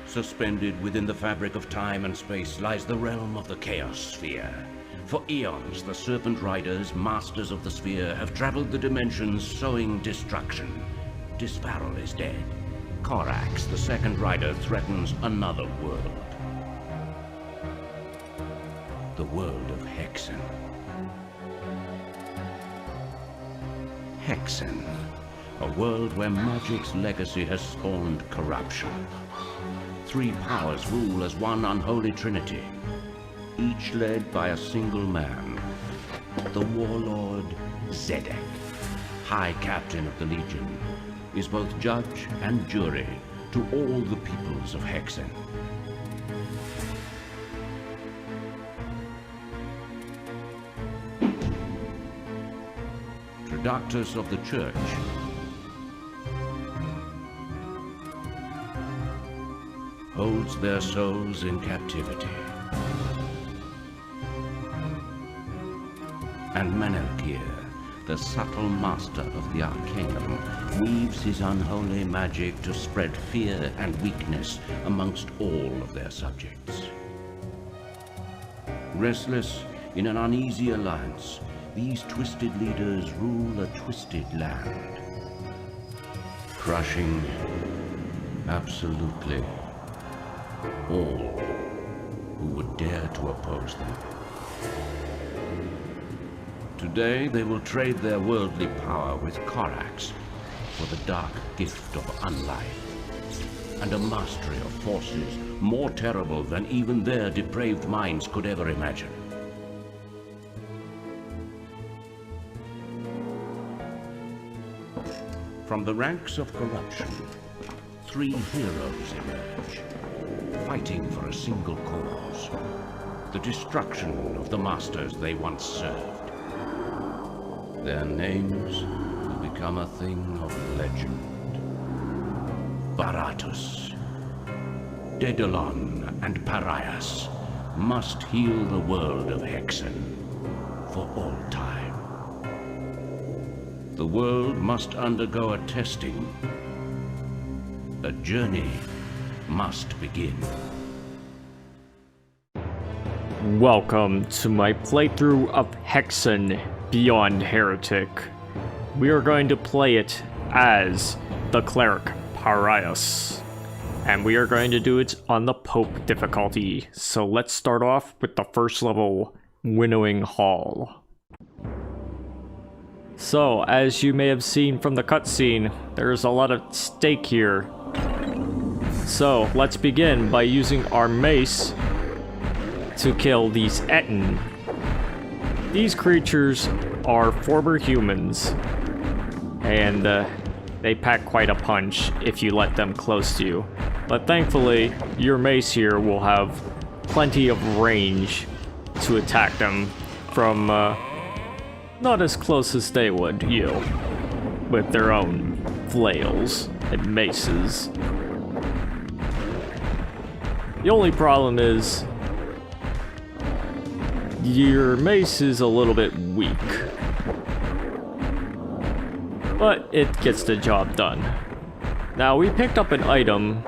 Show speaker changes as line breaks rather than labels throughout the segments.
Suspended within the fabric of time and space lies the realm of the Chaos Sphere. For eons, the Serpent Riders, masters of the sphere, have traveled the dimensions, sowing destruction. Disparal is dead. Corax, the second rider, threatens another world. The world of Hexen. Hexen, a world where magic's legacy has spawned corruption. Three powers rule as one unholy trinity, each led by a single man, the warlord Zedek, High Captain of the Legion, is both judge and jury to all the peoples of Hexen. Traductus of the Church holds their souls in captivity. And Menelkir, the subtle master of the Arcanum, weaves his unholy magic to spread fear and weakness amongst all of their subjects. Restless in an uneasy alliance, these twisted leaders rule a twisted land, crushing absolutely all who would dare to oppose them. Today, they will trade their worldly power with Corax for the dark gift of unlife and a mastery of forces more terrible than even their depraved minds could ever imagine. From the ranks of corruption, three heroes emerge, fighting for a single cause: the destruction of the masters they once served. Their names will become a thing of legend. Baratus, Daedalon, and Parias must heal the world of Hexen for all time. The world must undergo a testing. A journey must begin.
Welcome to my playthrough of Hexen Beyond Heretic. We are going to play it as the Cleric Parias, and we are going to do it on the Pope difficulty. So let's start off with the first level, Winnowing Hall. So, as you may have seen from the cutscene, there's a lot at stake here. So, let's begin by using our mace to kill these Etten. These creatures are former humans, and they pack quite a punch if you let them close to you. But thankfully, your mace here will have plenty of range to attack them from not as close as they would you, with their own flails and maces. The only problem is your mace is a little bit weak, but it gets the job done. Now, we picked up an item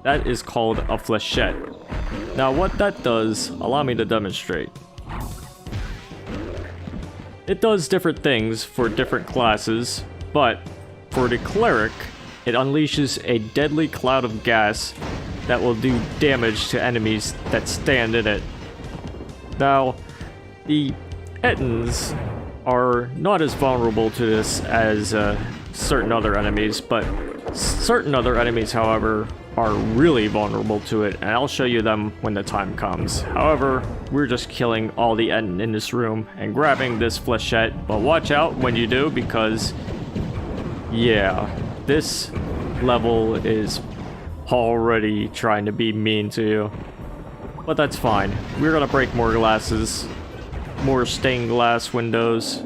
that is called a Flechette. Now, what that does, allow me to demonstrate. It does different things for different classes, but for the Cleric, it unleashes a deadly cloud of gas that will do damage to enemies that stand in it. Now, the Ettins are not as vulnerable to this as certain other enemies, but certain other enemies, however, are really vulnerable to it, and I'll show you them when the time comes. However, we're just killing all the Ettin in this room and grabbing this Flechette, but watch out when you do, because, yeah, this level is already trying to be mean to you. But that's fine. We're gonna break more glasses, more stained glass windows,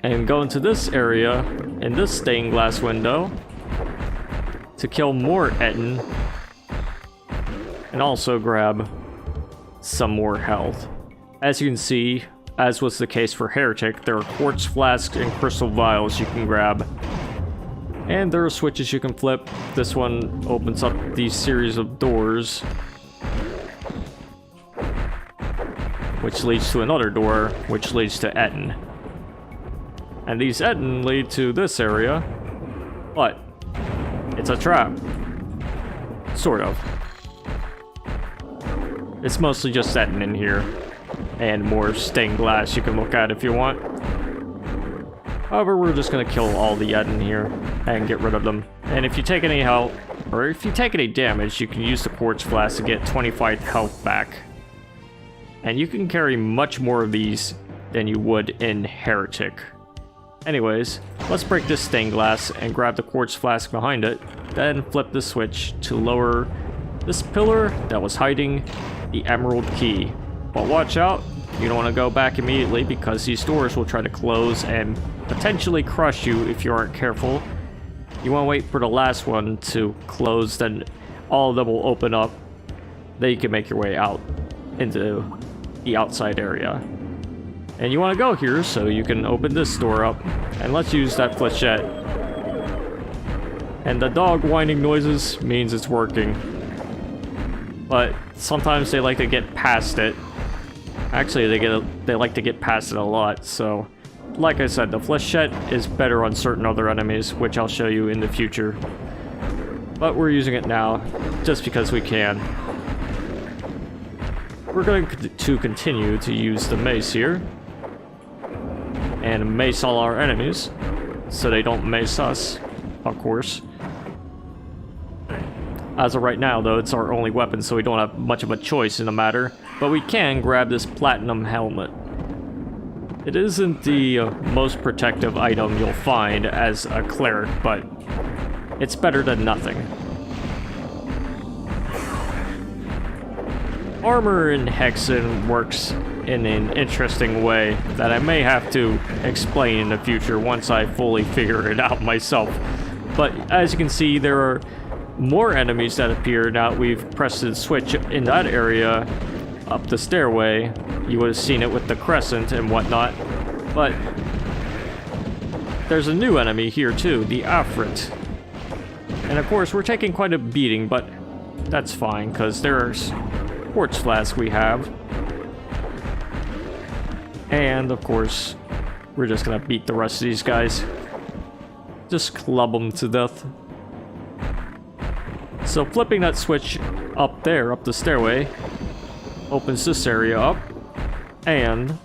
and go into this area, in this stained glass window, to kill more Etten, and also grab some more health. As you can see, as was the case for Heretic, there are quartz flasks and crystal vials you can grab. And there are switches you can flip. This one opens up these series of doors, which leads to another door, which leads to Etten. And these Etten lead to this area, but it's a trap. Sort of. It's mostly just Etten in here, and more stained glass you can look at if you want. However, we're just gonna kill all the Etten here and get rid of them. And if you take any health, or if you take any damage, you can use the quartz flask to get 25 health back. And you can carry much more of these than you would in Heretic. Anyways, let's break this stained glass and grab the quartz flask behind it, then flip the switch to lower this pillar that was hiding the emerald key. But watch out, you don't want to go back immediately because these doors will try to close and potentially crush you if you aren't careful. You want to wait for the last one to close, then all of them will open up. Then you can make your way out into the outside area. And you want to go here so you can open this door up. And let's use that Flechette. And the dog whining noises means it's working. But sometimes they like to get past it. Actually, they like to get past it a lot, so... Like I said, the Flechette is better on certain other enemies, which I'll show you in the future. But we're using it now, just because we can. We're going to continue to use the mace here. And mace all our enemies, so they don't mace us, of course. As of right now, though, it's our only weapon, so we don't have much of a choice in the matter. But we can grab this platinum helmet. It isn't the most protective item you'll find as a cleric, but it's better than nothing. Armor in Hexen works in an interesting way that I may have to explain in the future once I fully figure it out myself. But as you can see, there are more enemies that appear now that we've pressed the switch in that area up the stairway. You would have seen it with the crescent and whatnot. But there's a new enemy here too, the Afrit. And of course, we're taking quite a beating, but that's fine, because there's quartz flask we have. And of course, we're just gonna beat the rest of these guys. Just club them to death. So flipping that switch up there, up the stairway, opens this area up, and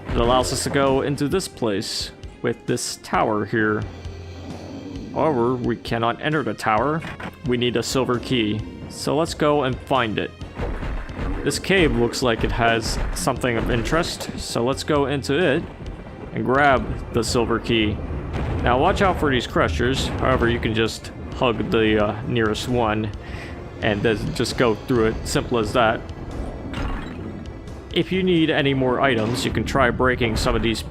it allows us to go into this place with this tower here. However, we cannot enter the tower. We need a silver key. So let's go and find it. This cave looks like it has something of interest, so let's go into it and grab the silver key. Now watch out for these crushers. However, you can just hug the nearest one and then just go through it. Simple as that. If you need any more items, you can try breaking some of these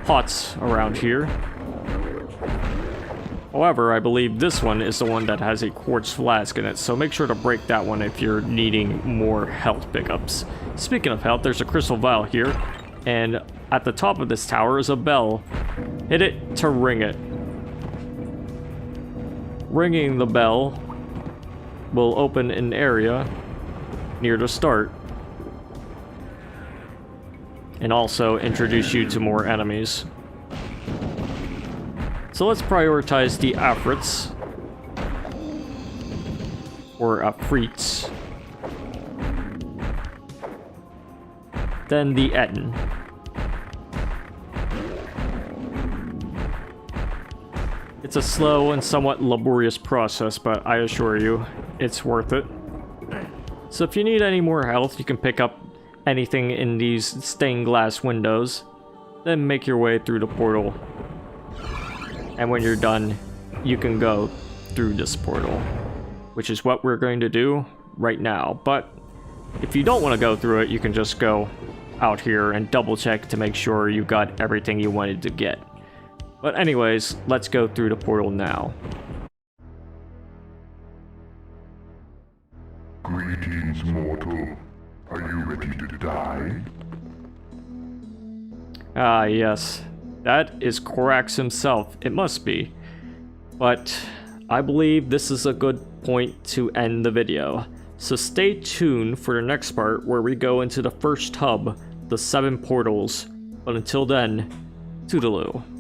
pots around here. However, I believe this one is the one that has a quartz flask in it, so make sure to break that one if you're needing more health pickups. Speaking of health, there's a crystal vial here, and at the top of this tower is a bell. Hit it to ring it. Ringing the bell will open an area near the start, and also introduce you to more enemies. So let's prioritize the Afrits, or Afrits, then the Etten. It's a slow and somewhat laborious process, but I assure you, it's worth it. So if you need any more health, you can pick up anything in these stained glass windows, then make your way through the portal. And when you're done, you can go through this portal, which is what we're going to do right now. But if you don't want to go through it, you can just go out here and double check to make sure you got everything you wanted to get. But anyways, let's go through the portal now.
Greetings, mortal. Are you ready to die?
Ah, yes. That is Korax himself. It must be. But I believe this is a good point to end the video. So stay tuned for the next part where we go into the first hub, the 7 portals. But until then, toodaloo.